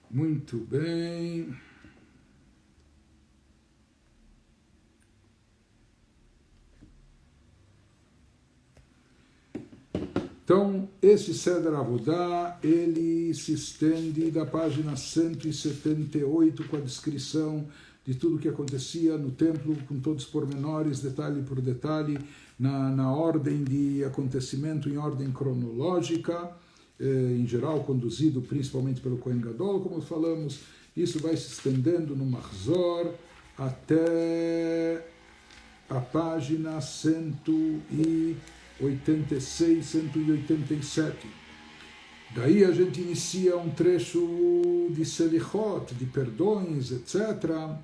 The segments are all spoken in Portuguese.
Muito bem. Então, esse Seder Avodá, ele se estende da página 178 com a descrição de tudo o que acontecia no templo, com todos os pormenores, detalhe por detalhe, na ordem de acontecimento, em ordem cronológica, em geral conduzido principalmente pelo Kohen Gadol, como falamos. Isso vai se estendendo no Mahzor até a página 186, 187. Daí a gente inicia um trecho de Selichot, de perdões, etc.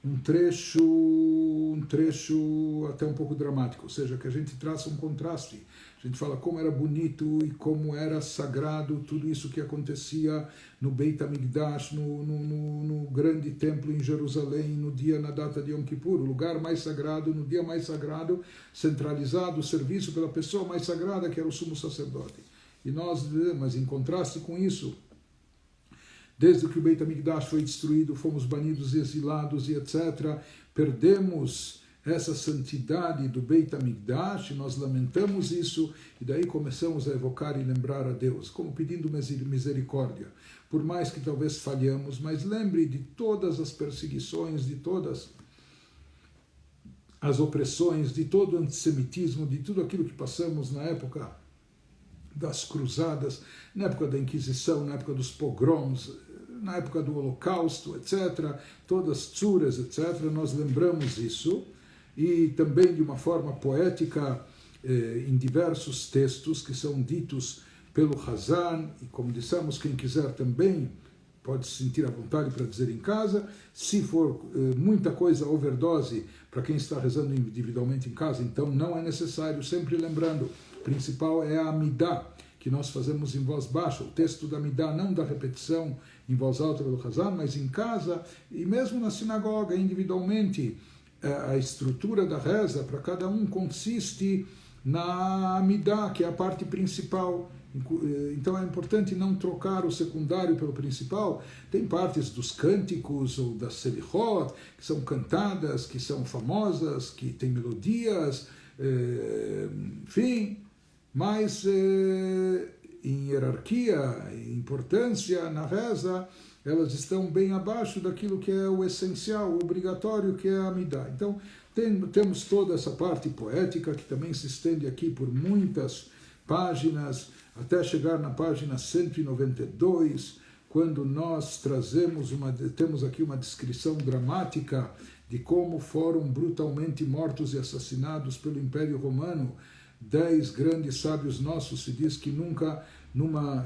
Um trecho até um pouco dramático, ou seja, que a gente traça um contraste. A gente fala como era bonito e como era sagrado tudo isso que acontecia no Beit HaMikdash, no grande templo em Jerusalém, no dia, na data de Yom Kippur, o lugar mais sagrado, no dia mais sagrado, centralizado, o serviço pela pessoa mais sagrada, que era o sumo sacerdote. E nós, mas em contraste com isso, desde que o Beit HaMikdash foi destruído, fomos banidos e exilados e etc., perdemos essa santidade do Beit HaMikdash, nós lamentamos isso, e daí começamos a evocar e lembrar a Deus, como pedindo misericórdia. Por mais que talvez falhamos, mas lembre de todas as perseguições, de todas as opressões, de todo o antissemitismo, de tudo aquilo que passamos na época das cruzadas, na época da Inquisição, na época dos pogroms, na época do Holocausto, etc., todas as tsuras, etc., nós lembramos isso, e também de uma forma poética em diversos textos que são ditos pelo Hazan, e como dissemos, quem quiser também pode se sentir à vontade para dizer em casa. Se for muita coisa overdose para quem está rezando individualmente em casa, então não é necessário, sempre lembrando, o principal é a Amidah, que nós fazemos em voz baixa, o texto da Amidah, não da repetição em voz alta pelo Hazan, mas em casa, e mesmo na sinagoga, individualmente, a estrutura da reza para cada um consiste na Amidah, que é a parte principal. Então é importante não trocar o secundário pelo principal. Tem partes dos cânticos ou das Selichot que são cantadas, que são famosas, que têm melodias, enfim, mas em hierarquia, em importância na reza, elas estão bem abaixo daquilo que é o essencial, o obrigatório, que é a Amidah. Então, temos toda essa parte poética, que também se estende aqui por muitas páginas, até chegar na página 192, quando nós temos aqui uma descrição dramática de como foram brutalmente mortos e assassinados pelo Império Romano 10 grandes sábios nossos. Se diz que nunca,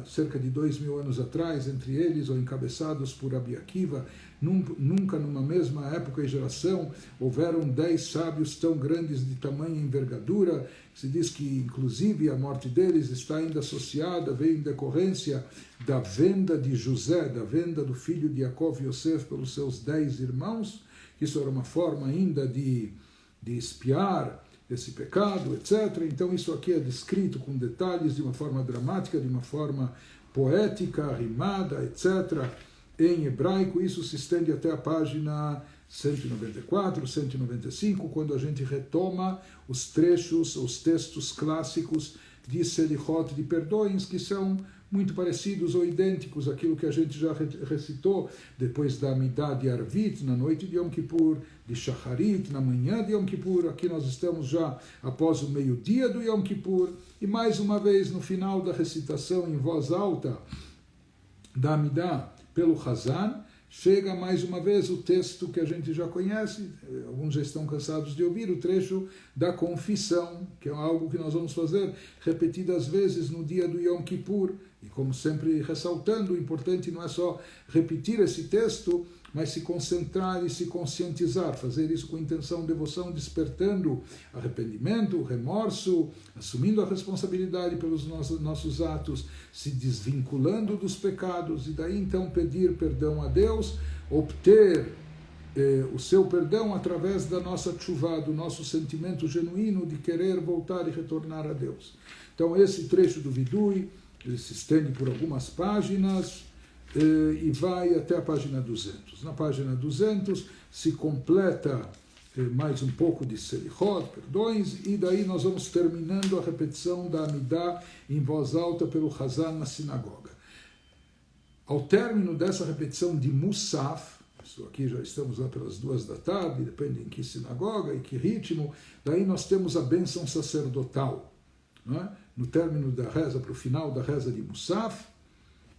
cerca de 2000 anos atrás, entre eles, ou encabeçados por Rabi Akiva, nunca numa mesma época e geração, houveram 10 sábios tão grandes de tamanha envergadura. Se diz que, inclusive, a morte deles está ainda associada, veio em decorrência da venda de José, da venda do filho de Yaakov Yosef pelos seus 10 irmãos. Isso era uma forma ainda de espiar esse pecado, etc. Então isso aqui é descrito com detalhes, de uma forma dramática, de uma forma poética, rimada, etc. Em hebraico. Isso se estende até a página 194, 195, quando a gente retoma os trechos, os textos clássicos de Selichot, de perdões, que são muito parecidos ou idênticos àquilo que a gente já recitou depois da Amidah de Arvit, na noite de Yom Kippur, de Shacharit, na manhã de Yom Kippur. Aqui nós estamos já após o meio-dia do Yom Kippur, e mais uma vez no final da recitação em voz alta da Amidah pelo Hazan, chega mais uma vez o texto que a gente já conhece, alguns já estão cansados de ouvir, o trecho da confissão, que é algo que nós vamos fazer repetidas vezes no dia do Yom Kippur. E como sempre ressaltando, o importante não é só repetir esse texto, mas se concentrar e se conscientizar, fazer isso com intenção, devoção, despertando arrependimento, remorso, assumindo a responsabilidade pelos nossos atos, se desvinculando dos pecados, e daí então pedir perdão a Deus, obter o seu perdão através da nossa tchuvá, do nosso sentimento genuíno de querer voltar e retornar a Deus. Então esse trecho do Vidui, ele se estende por algumas páginas, e vai até a página 200. Na página 200 se completa mais um pouco de Selichot, perdões, e daí nós vamos terminando a repetição da Amidah em voz alta pelo Hazan na sinagoga. Ao término dessa repetição de Musaf, isso aqui já estamos lá pelas 2 da tarde, depende em que sinagoga e que ritmo, daí nós temos a bênção sacerdotal. Não é? No término da reza, para o final da reza de Musaf,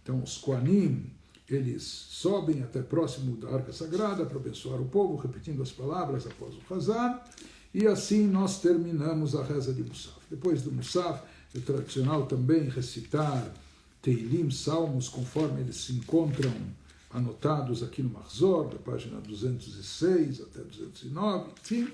então os Koanim, eles sobem até próximo da Arca Sagrada para abençoar o povo, repetindo as palavras após o Hazan, e assim nós terminamos a reza de Musaf. Depois do Musaf, é tradicional também recitar Teilim, salmos, conforme eles se encontram anotados aqui no Mahzor, da página 206 até 209, enfim.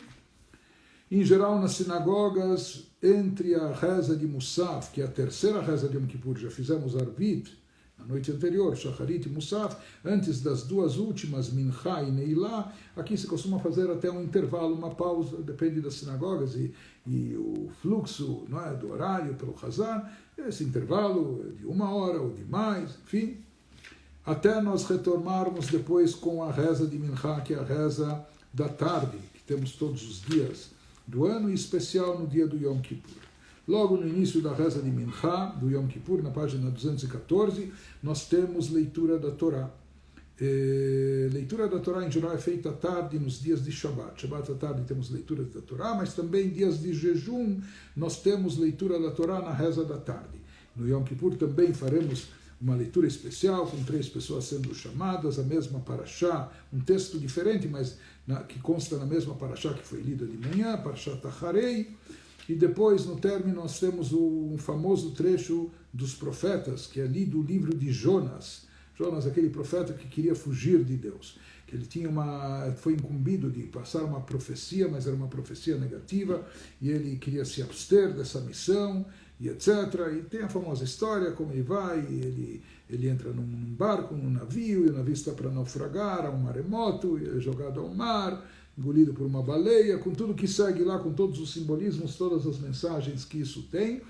Em geral, nas sinagogas, entre a reza de Musaf, que é a terceira reza de Yom Kippur, já fizemos Arvit, na noite anterior, Shacharit e Musaf, antes das 2 últimas, Mincha e Neilá, aqui se costuma fazer até um intervalo, uma pausa, depende das sinagogas e o fluxo, não é, do horário pelo Hazan, esse intervalo é de 1 hora ou de mais, enfim, até nós retornarmos depois com a reza de Mincha, que é a reza da tarde, que temos todos os dias do ano, e especial no dia do Yom Kippur. Logo no início da reza de Mincha, do Yom Kippur, na página 214, nós temos leitura da Torá. Leitura da Torá, em geral, é feita à tarde, nos dias de Shabbat. Shabbat à tarde temos leitura da Torá, mas também dias de jejum, nós temos leitura da Torá na reza da tarde. No Yom Kippur também faremos uma leitura especial, com 3 pessoas sendo chamadas, a mesma paraxá, um texto diferente, mas que consta na mesma paraxá que foi lida de manhã, paraxá Tacharei. E depois, no término, nós temos um famoso trecho dos profetas, que é lido o livro de Jonas. Jonas, aquele profeta que queria fugir de Deus, que ele foi incumbido de passar uma profecia, mas era uma profecia negativa, e ele queria se abster dessa missão, e etc. E tem a famosa história, como ele vai, ele entra num barco, num navio, e o navio está para naufragar, há um maremoto, e é jogado ao mar, engolido por uma baleia, com tudo que segue lá, com todos os simbolismos, todas as mensagens que isso tem.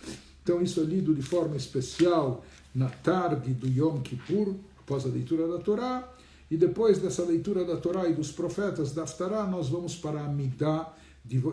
Então isso é lido de forma especial na tarde do Yom Kippur, após a leitura da Torá, e depois dessa leitura da Torá e dos profetas da Haftarah, nós vamos para a Amidah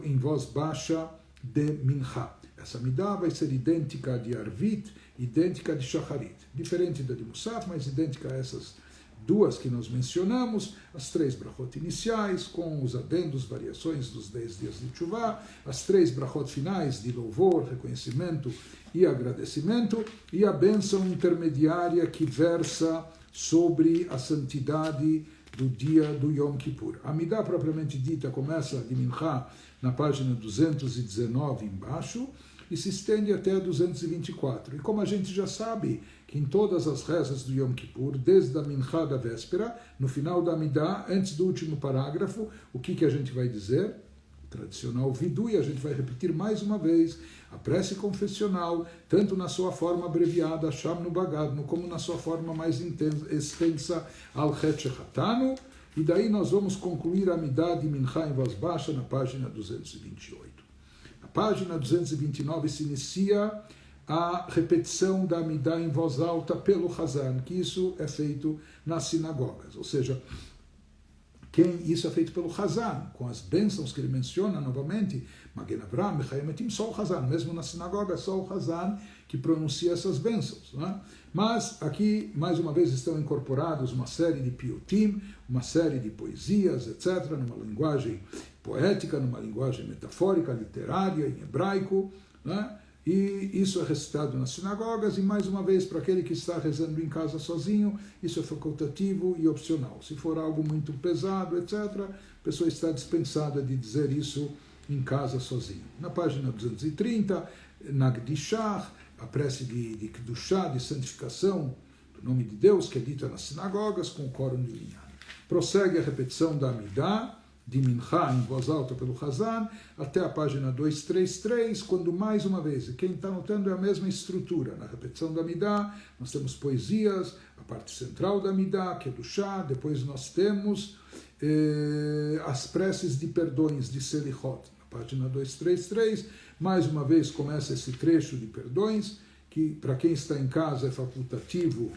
em voz baixa de Mincha. Essa Amidah vai ser idêntica de Arvit, idêntica de Shacharit, diferente da de Musaf, mas idêntica a essas 2 que nós mencionamos, as 3 brachot iniciais, com os adendos, variações dos 10 dias de Teshuvah, as 3 brachot finais de louvor, reconhecimento e agradecimento, e a bênção intermediária que versa sobre a santidade do dia do Yom Kippur. A Amidah propriamente dita começa de Mincha na página 219 embaixo, e se estende até 224. E como a gente já sabe que em todas as rezas do Yom Kippur, desde a Mincha da véspera, no final da Amidah, antes do último parágrafo, o que a gente vai dizer? O tradicional Vidui, a gente vai repetir mais uma vez a prece confessional, tanto na sua forma abreviada, Sham no Bagadno, como na sua forma mais extensa, Al Chet Shechatanu, e daí nós vamos concluir a Amidah de Mincha em voz baixa na página 228. Na página 229 se inicia a repetição da Amidah em voz alta pelo Hazan, que isso é feito nas sinagogas, ou seja, isso é feito pelo Hazan, com as bênçãos que ele menciona novamente, Magen Avraham, Mechaim Etim, só o Hazan, mesmo na sinagoga, só o Hazan que pronuncia essas bênçãos. Não é? Mas aqui, mais uma vez, estão incorporados uma série de piyutim, uma série de poesias, etc., numa linguagem poética, numa linguagem metafórica, literária, em hebraico, né? E isso é recitado nas sinagogas, e mais uma vez, para aquele que está rezando em casa sozinho, isso é facultativo e opcional. Se for algo muito pesado, etc., a pessoa está dispensada de dizer isso em casa sozinho. Na página 230, Nagdishah, a prece de Kedushá, de santificação do nome de Deus, que é dita nas sinagogas, com o quórum de linha. Prossegue a repetição da Amidah, de Mincha, em voz alta pelo Hazan, até a página 233, quando mais uma vez, e quem está notando é a mesma estrutura, na repetição da Amidah, nós temos poesias, a parte central da Amidah, que é do chá, depois nós temos as preces de perdões de Selichot, na página 233, mais uma vez começa esse trecho de perdões, que para quem está em casa é facultativo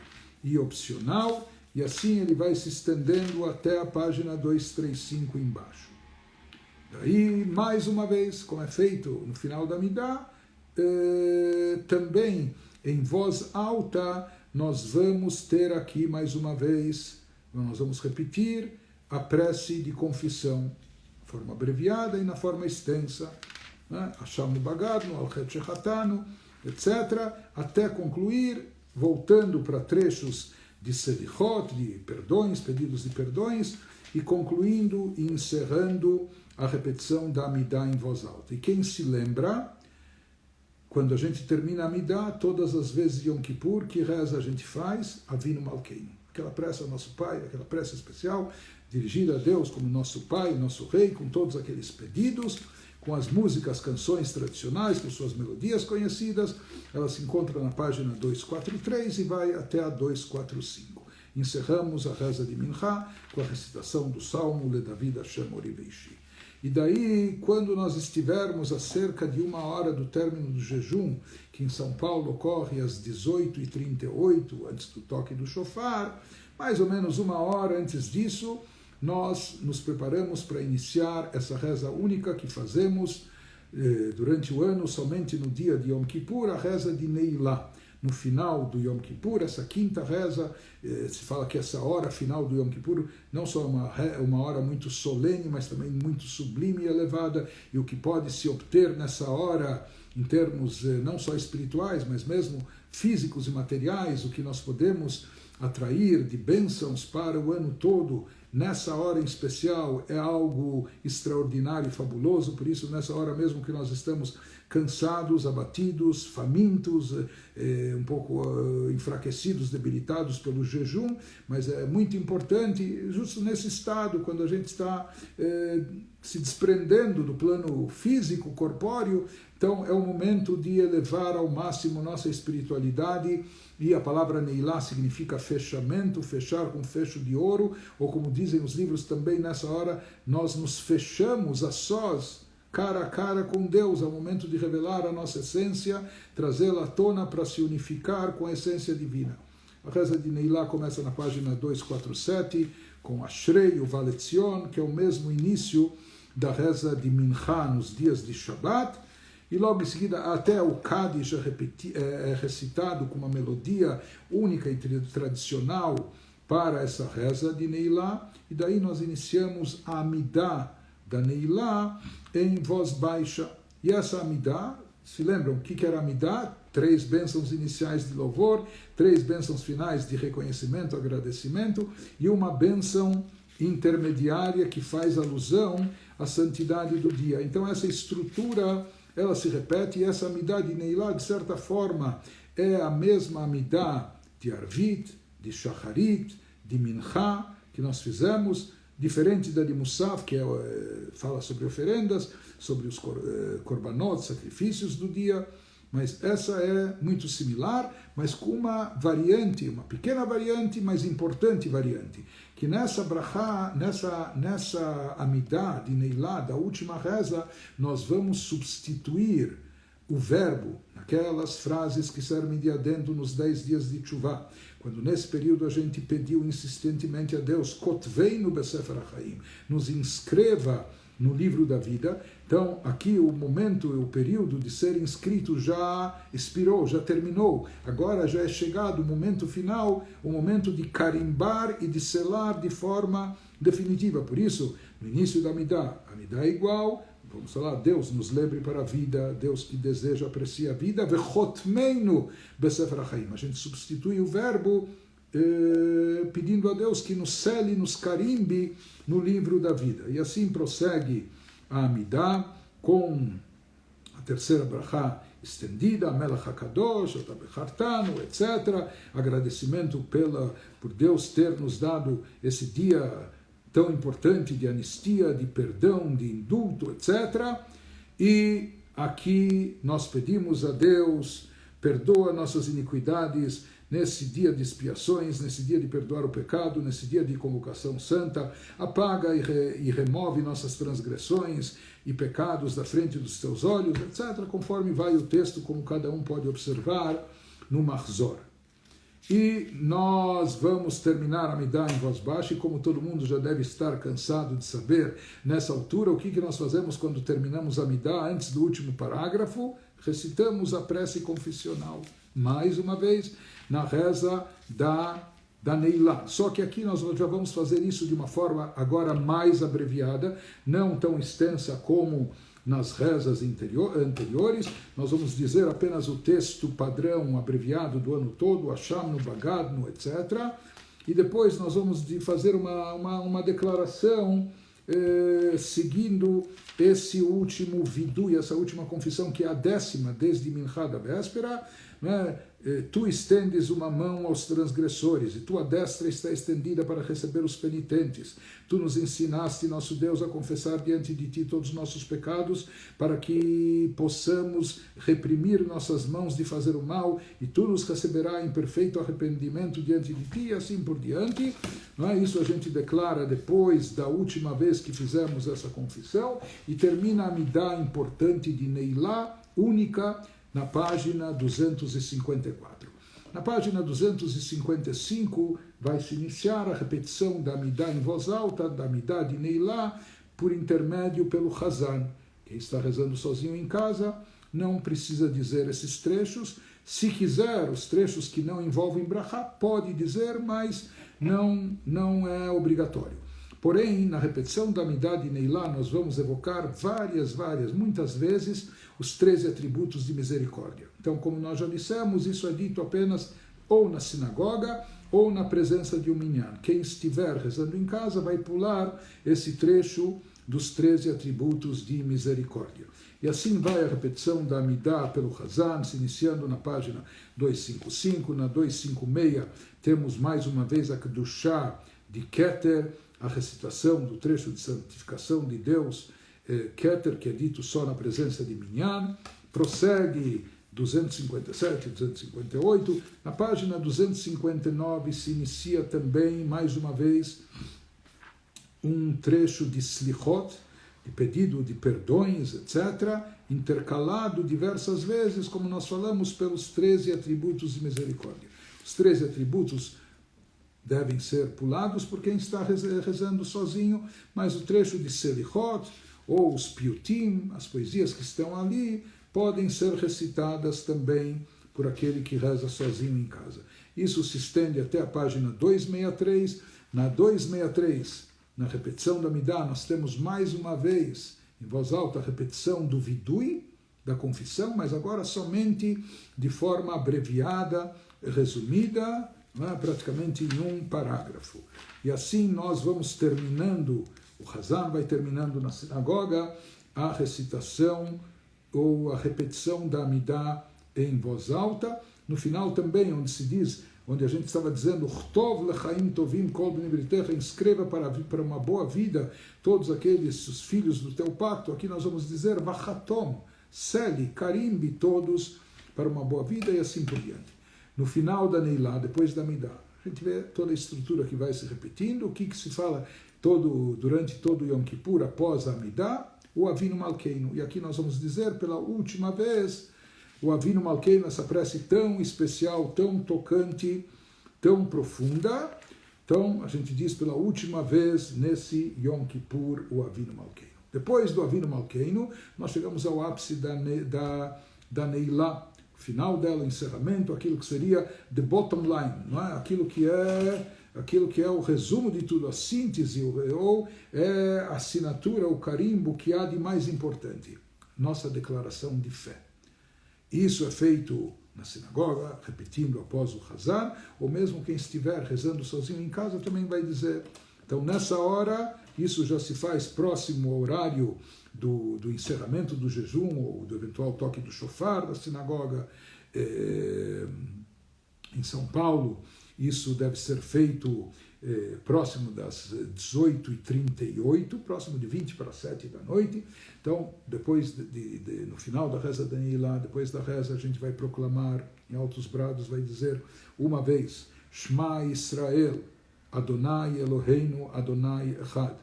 e opcional, e assim ele vai se estendendo até a página 235 embaixo. Daí, mais uma vez, como é feito no final da Amidá, também em voz alta, nós vamos ter aqui mais uma vez, nós vamos repetir a prece de confissão, na forma abreviada e na forma extensa, Hashamnu Bagadnu, Al-Chet Shechatanu, etc., até concluir, voltando para trechos de Selichot, de perdões, pedidos de perdões, e concluindo e encerrando a repetição da Amidá em voz alta. E quem se lembra, quando a gente termina a Amidá, todas as vezes de Yom Kippur, que reza a gente faz? Avinu Malkeinu. Aquela prece ao nosso Pai, aquela prece especial, dirigida a Deus como nosso Pai, nosso Rei, com todos aqueles pedidos, com as músicas, canções tradicionais, com suas melodias conhecidas. Ela se encontra na página 243 e vai até a 245. Encerramos a reza de Minchá com a recitação do Salmo Le David Hashem Ori Veishi. E daí, quando nós estivermos a cerca de 1 hora do término do jejum, que em São Paulo ocorre às 18h38, antes do toque do shofar, mais ou menos 1 hora antes disso, nós nos preparamos para iniciar essa reza única que fazemos durante o ano, somente no dia de Yom Kippur, a reza de Neilá. No final do Yom Kippur, essa quinta reza, se fala que essa hora final do Yom Kippur não só é uma hora muito solene, mas também muito sublime e elevada, e o que pode se obter nessa hora, em termos não só espirituais, mas mesmo físicos e materiais, o que nós podemos atrair de bênçãos para o ano todo, nessa hora em especial, é algo extraordinário e fabuloso. Por isso, nessa hora mesmo que nós estamos cansados, abatidos, famintos, um pouco enfraquecidos, debilitados pelo jejum, mas é muito importante, justo nesse estado, quando a gente está se desprendendo do plano físico, corpóreo, então é o momento de elevar ao máximo nossa espiritualidade, e a palavra Neilá significa fechamento, fechar com fecho de ouro, ou como dizem os livros também, nessa hora nós nos fechamos a sós, cara a cara com Deus, é o momento de revelar a nossa essência, trazê-la à tona para se unificar com a essência divina. A reza de Neilá começa na página 247, com Ashrei, o Valetzion, que é o mesmo início da reza de Minchá nos dias de Shabbat, e logo em seguida até o Kadish é recitado com uma melodia única e tradicional para essa reza de Neilá, e daí nós iniciamos a Amidá da Neilá em voz baixa. E essa Amidá, se lembram o que era Amidá? 3 bênçãos iniciais de louvor, 3 bênçãos finais de reconhecimento, agradecimento, e uma bênção intermediária que faz alusão à santidade do dia. Então essa estrutura, ela se repete, e essa Amidá de Neilá, de certa forma, é a mesma Amidá de Arvit, de Shacharit, de Minchá, que nós fizemos, diferente da de Musaf, que fala sobre oferendas, sobre os korbanot, sacrifícios do dia, mas essa é muito similar, mas com uma variante, uma pequena variante, mas importante variante, que nessa brachá, nessa Amidá de Neilá, da última reza, nós vamos substituir o verbo naquelas frases que servem de adendo nos 10 dias de Tshuvá, quando nesse período a gente pediu insistentemente a Deus, Kotveinu besefer hachaim, nos inscreva no livro da vida. Então aqui o momento, o período de ser inscrito já expirou, já terminou, agora já é chegado o momento final, o momento de carimbar e de selar de forma definitiva. Por isso, no início da Amidá, Amidá é igual, vamos falar, Deus nos lembre para a vida, Deus que deseja, aprecia a vida, vechotmeinu besefer hachaim. A gente substitui o verbo pedindo a Deus que nos cele, nos carimbe no livro da vida. E assim prossegue a Amidá com a terceira brachá estendida, Melech HaKadosh, Otabechartanu, etc. Agradecimento por Deus ter nos dado esse dia tão importante de anistia, de perdão, de indulto, etc. E aqui nós pedimos a Deus, perdoa nossas iniquidades nesse dia de expiações, nesse dia de perdoar o pecado, nesse dia de convocação santa, apaga e remove nossas transgressões e pecados da frente dos teus olhos, etc., conforme vai o texto, como cada um pode observar no Mahzor. E nós vamos terminar a Amidá em voz baixa, e como todo mundo já deve estar cansado de saber, nessa altura, o que nós fazemos quando terminamos a Amidá, antes do último parágrafo? Recitamos a prece confessional, mais uma vez, na reza da Neilá. Só que aqui nós já vamos fazer isso de uma forma agora mais abreviada, não tão extensa como nas rezas anteriores. Nós vamos dizer apenas o texto padrão abreviado do ano todo, Hashamnu, Bagadnu, etc. E depois nós vamos fazer uma declaração seguindo esse último vidui, essa última confissão, que é a 10ª desde Minchá da véspera, né? Tu estendes uma mão aos transgressores, e tua destra está estendida para receber os penitentes. Tu nos ensinaste, nosso Deus, a confessar diante de ti todos os nossos pecados, para que possamos reprimir nossas mãos de fazer o mal, e tu nos receberás em perfeito arrependimento diante de ti, e assim por diante. Não é? Isso a gente declara depois da última vez que fizemos essa confissão, e termina a Amidá importante de Neilá, única, na página 254. Na página 255 vai se iniciar a repetição da Amidá em voz alta, da Amidá de Neilá, por intermédio pelo Hazan. Quem está rezando sozinho em casa não precisa dizer esses trechos. Se quiser, os trechos que não envolvem brachá, pode dizer, mas não é obrigatório. Porém, na repetição da Amidá de Neilá, nós vamos evocar muitas vezes, os 13 atributos de misericórdia. Então, como nós já dissemos, isso é dito apenas ou na sinagoga ou na presença de um minyan. Quem estiver rezando em casa vai pular esse trecho dos 13 atributos de misericórdia. E assim vai a repetição da Amidá pelo Hazan, se iniciando na página 255, na 256 temos mais uma vez a Kedushá de Keter, a recitação do trecho de santificação de Deus, Keter, que é dito só na presença de Minyan. Prossegue 257, 258. Na página 259 se inicia também, mais uma vez, um trecho de Slichot, de pedido de perdões, etc., intercalado diversas vezes, como nós falamos, pelos 13 atributos de misericórdia. Os 13 atributos devem ser pulados por quem está rezando sozinho, mas o trecho de Selichot, ou os piutim, as poesias que estão ali, podem ser recitadas também por aquele que reza sozinho em casa. Isso se estende até a página 263. Na 263, na repetição da Amidá, nós temos mais uma vez, em voz alta, a repetição do vidui, da confissão, mas agora somente de forma abreviada, resumida, praticamente em um parágrafo. E assim nós vamos terminando, o Hazan vai terminando na sinagoga, a recitação ou a repetição da Amidá em voz alta. No final também, onde se diz, onde a gente estava dizendo, escreva para uma boa vida todos aqueles os filhos do teu pacto. Aqui nós vamos dizer, vachatom, seli, carimbe todos para uma boa vida, e assim por diante. No final da Neilá, depois da Amidá, a gente vê toda a estrutura que vai se repetindo, o que se fala durante todo o Yom Kippur, após a Amidá, o Avinu Malkeinu. E aqui nós vamos dizer pela última vez o Avinu Malkeinu, essa prece tão especial, tão tocante, tão profunda. Então, a gente diz pela última vez nesse Yom Kippur o Avinu Malkeinu. Depois do Avinu Malkeinu, nós chegamos ao ápice da Neilá, final dela, o encerramento, aquilo que seria the bottom line, não é? Aquilo que é o resumo de tudo, a síntese, ou é a assinatura, o carimbo que há de mais importante, nossa declaração de fé. Isso é feito na sinagoga, repetindo após o Hazan, ou mesmo quem estiver rezando sozinho em casa também vai dizer. Então, nessa hora, isso já se faz próximo ao horário do encerramento do jejum, ou do eventual toque do shofar da sinagoga. Em São Paulo, isso deve ser feito próximo das 18h38, próximo de 20 para 7 da noite. Então, depois, no final da reza da Neilá, depois da reza, a gente vai proclamar em altos brados, vai dizer uma vez, Shema Israel, Adonai Eloheinu, Adonai Echad,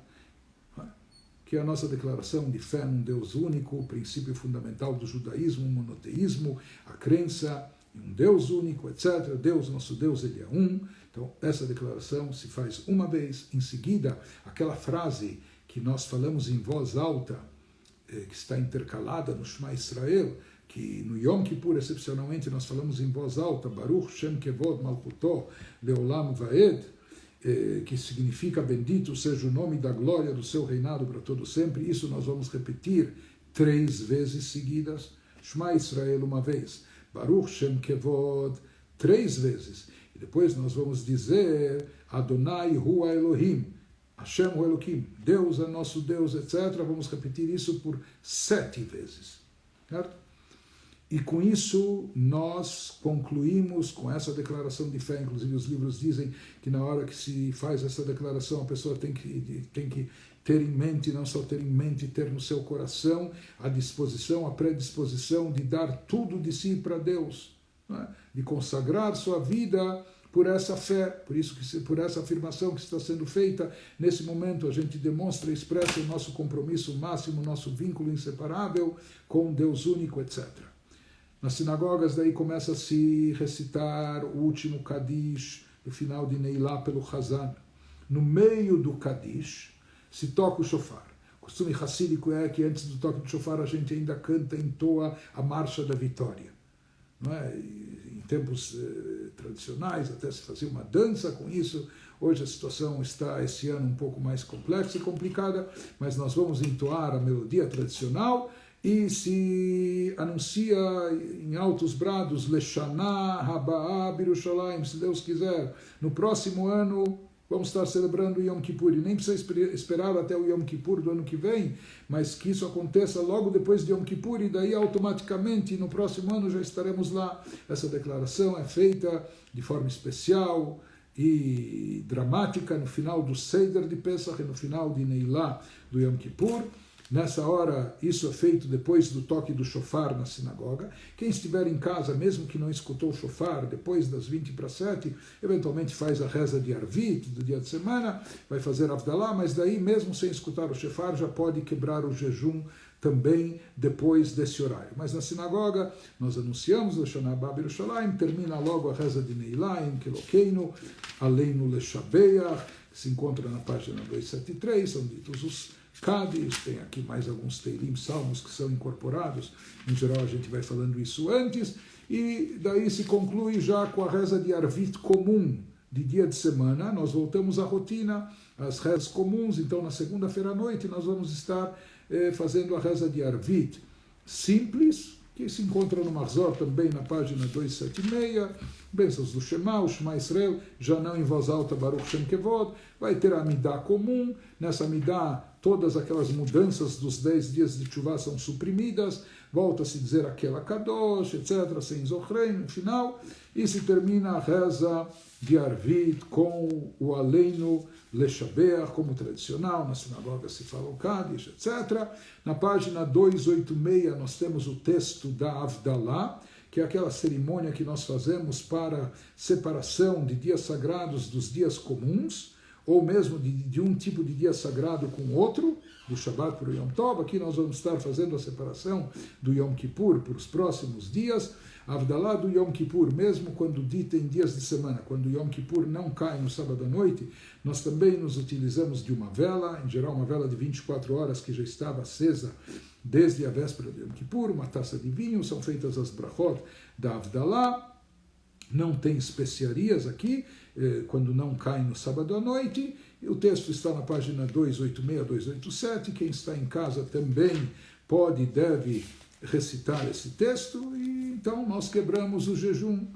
que é a nossa declaração de fé num Deus único, o princípio fundamental do judaísmo, o monoteísmo, a crença um Deus único, etc. Deus, nosso Deus, ele é um. Então, essa declaração se faz uma vez. Em seguida, aquela frase que nós falamos em voz alta, que está intercalada no Shema Israel, que no Yom Kippur, excepcionalmente, nós falamos em voz alta, Baruch Shem Kevod Malchuto Leolam Vaed, que significa bendito seja o nome da glória do seu reinado para todo sempre. Isso nós vamos repetir 3 vezes seguidas. Shema Israel uma vez, Baruch Shem Kevod 3 vezes. E depois nós vamos dizer Adonai Hu Elohim, Hashem Hu Elohim, Deus é nosso Deus, etc. Vamos repetir isso por 7 vezes. Certo? E com isso nós concluímos com essa declaração de fé. Inclusive os livros dizem que na hora que se faz essa declaração a pessoa tem que ter em mente, não só ter em mente, ter no seu coração a disposição, a predisposição de dar tudo de si para Deus, né? De consagrar sua vida por essa fé. Por isso que por essa afirmação que está sendo feita nesse momento a gente demonstra e expressa o nosso compromisso máximo, o nosso vínculo inseparável com Deus único, etc. Nas sinagogas daí começa a se recitar o último Kadish, no final de Neilá pelo Hazan. No meio do Kadish se toca o shofar. O costume racídico é que antes do toque do shofar a gente ainda canta, entoa a marcha da vitória. Não é? Em tempos tradicionais até se fazia uma dança com isso. Hoje a situação está esse ano um pouco mais complexa e complicada, mas nós vamos entoar a melodia tradicional e se anuncia em altos brados, Leshana Habaa Birushalayim, se Deus quiser, no próximo ano vamos estar celebrando o Yom Kippur, e nem precisa esperar até o Yom Kippur do ano que vem, mas que isso aconteça logo depois de Yom Kippur, e daí automaticamente no próximo ano já estaremos lá. Essa declaração é feita de forma especial e dramática no final do Seder de Pesach e no final de Neilá do Yom Kippur. Nessa hora, isso é feito depois do toque do shofar na sinagoga. Quem estiver em casa, mesmo que não escutou o shofar, depois das 20:07, eventualmente faz a reza de Arvit, do dia de semana, vai fazer Avdalá, mas daí, mesmo sem escutar o shofar, já pode quebrar o jejum também depois desse horário. Mas na sinagoga, nós anunciamos o Shana Haba Birushalayim, termina logo a reza de Neilá, em Kelokeinu, Aleinu Leshabeach, que se encontra na página 273, são ditos os Kadis, tem aqui mais alguns teilim, salmos que são incorporados, em geral a gente vai falando isso antes, e daí se conclui já com a reza de Arvit comum, de dia de semana. Nós voltamos à rotina, às rezas comuns, então na segunda-feira à noite nós vamos estar fazendo a reza de Arvit simples, que se encontra no Marzor também na página 276, bênçãos do Shema, o Shema Israel, já não em voz alta, Baruch Shem Kevod, vai ter a Amidah comum. Nessa Amidah todas aquelas mudanças dos 10 dias de Teshuvah são suprimidas, volta a se dizer aquela Kadosh, etc., sem Zochrein, no final, e se termina a reza de Arvit com o Aleinu Leshabeach, como tradicional, na sinagoga se fala o Kadish, etc. Na página 286 nós temos o texto da Avdalá, que é aquela cerimônia que nós fazemos para separação de dias sagrados dos dias comuns, ou mesmo de um tipo de dia sagrado com outro, do Shabbat para o Yom Tov. Aqui nós vamos estar fazendo a separação do Yom Kippur para os próximos dias. A Avdalá do Yom Kippur, mesmo quando dita em dias de semana, quando o Yom Kippur não cai no sábado à noite, nós também nos utilizamos de uma vela, em geral uma vela de 24 horas que já estava acesa desde a véspera do Yom Kippur, uma taça de vinho, são feitas as brachot da Avdalá. Não tem especiarias aqui, quando não cai no sábado à noite. O texto está na página 286, 287. Quem está em casa também pode e deve recitar esse texto. E então nós quebramos o jejum.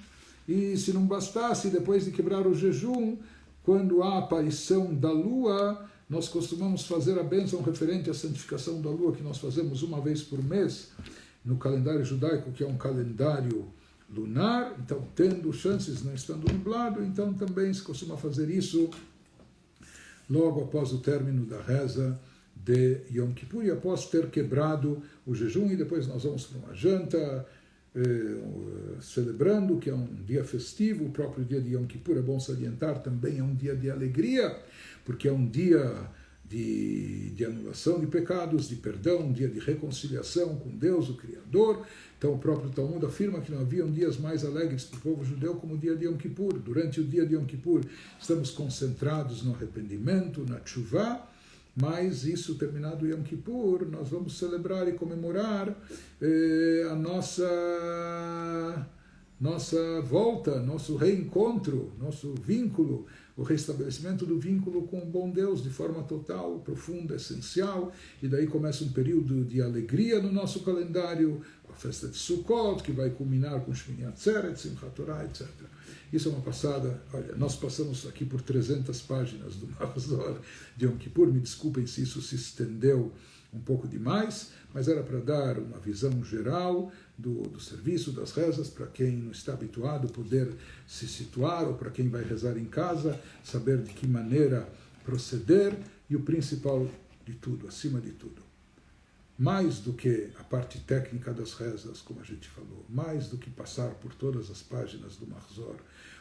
E se não bastasse, depois de quebrar o jejum, quando há a aparição da lua, nós costumamos fazer a bênção referente à santificação da lua, que nós fazemos uma vez por mês, no calendário judaico, que é um calendário lunar. Então, tendo chances, não estando nublado, então também se costuma fazer isso logo após o término da reza de Yom Kippur, e após ter quebrado o jejum, e depois nós vamos para uma janta, celebrando que é um dia festivo. O próprio dia de Yom Kippur, é bom salientar, também é um dia de alegria, porque é um dia de anulação de pecados, de perdão, um dia de reconciliação com Deus, o Criador. Então o próprio Talmud afirma que não haviam dias mais alegres para o povo judeu como o dia de Yom Kippur. Durante o dia de Yom Kippur estamos concentrados no arrependimento, na tshuva, mas isso, terminado o Yom Kippur, nós vamos celebrar e comemorar a nossa volta, nosso reencontro, nosso vínculo, o restabelecimento do vínculo com o bom Deus de forma total, profunda, essencial, e daí começa um período de alegria no nosso calendário, a festa de Sukkot, que vai culminar com Shmini Atzeret, Simchat Torah, etc. Isso é uma passada, olha, nós passamos aqui por 300 páginas do Mahzor de Yom Kippur, me desculpem se isso se estendeu um pouco demais, mas era para dar uma visão geral do serviço, das rezas, para quem não está habituado poder se situar, ou para quem vai rezar em casa, saber de que maneira proceder, e o principal de tudo, acima de tudo, mais do que a parte técnica das rezas, como a gente falou, mais do que passar por todas as páginas do Mahzor,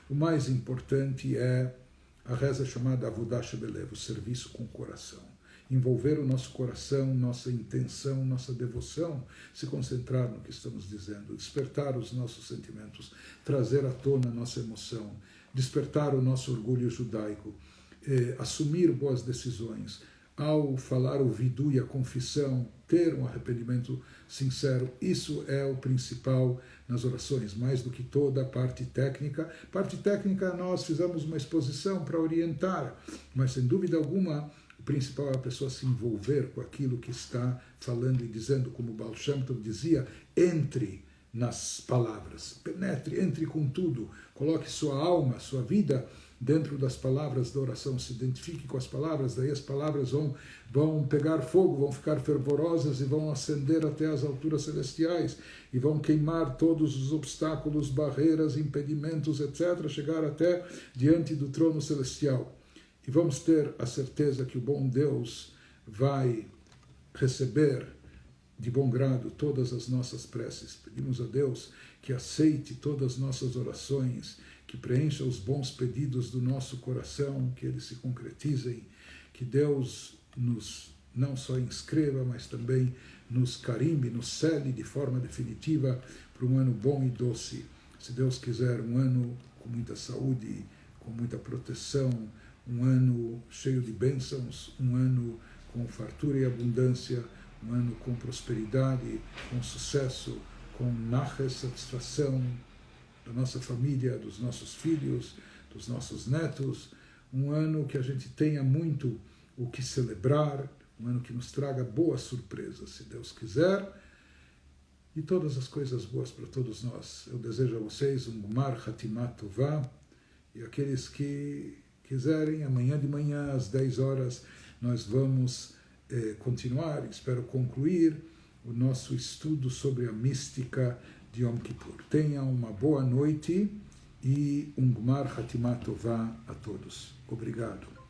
o mais importante é a reza chamada Avodah Shebelev, o serviço com o coração. Envolver o nosso coração, nossa intenção, nossa devoção, se concentrar no que estamos dizendo, despertar os nossos sentimentos, trazer à tona a nossa emoção, despertar o nosso orgulho judaico, assumir boas decisões. Ao falar o vidu e a confissão, ter um arrependimento sincero, isso é o principal nas orações, mais do que toda a parte técnica. Parte técnica nós fizemos uma exposição para orientar, mas sem dúvida alguma, o principal é a pessoa se envolver com aquilo que está falando e dizendo, como Baal Shem Tov dizia, entre nas palavras, penetre, entre com tudo, coloque sua alma, sua vida dentro das palavras da oração, se identifique com as palavras, daí as palavras vão pegar fogo, vão ficar fervorosas e vão ascender até as alturas celestiais e vão queimar todos os obstáculos, barreiras, impedimentos, etc., chegar até diante do trono celestial. E vamos ter a certeza que o bom Deus vai receber de bom grado todas as nossas preces. Pedimos a Deus que aceite todas as nossas orações, que preencha os bons pedidos do nosso coração, que eles se concretizem, que Deus nos não só inscreva, mas também nos carimbe, nos cele de forma definitiva para um ano bom e doce. Se Deus quiser, um ano com muita saúde, com muita proteção, um ano cheio de bênçãos, um ano com fartura e abundância, um ano com prosperidade, com sucesso, com satisfação da nossa família, dos nossos filhos, dos nossos netos, um ano que a gente tenha muito o que celebrar, um ano que nos traga boas surpresas, se Deus quiser, e todas as coisas boas para todos nós. Eu desejo a vocês um Gmar Hatimah Tová, e aqueles que quiserem, amanhã de manhã, às 10 horas, nós vamos continuar, espero concluir, o nosso estudo sobre a mística de Yom Kippur. Tenham uma boa noite e um Gmar Hatimah Tová a todos. Obrigado.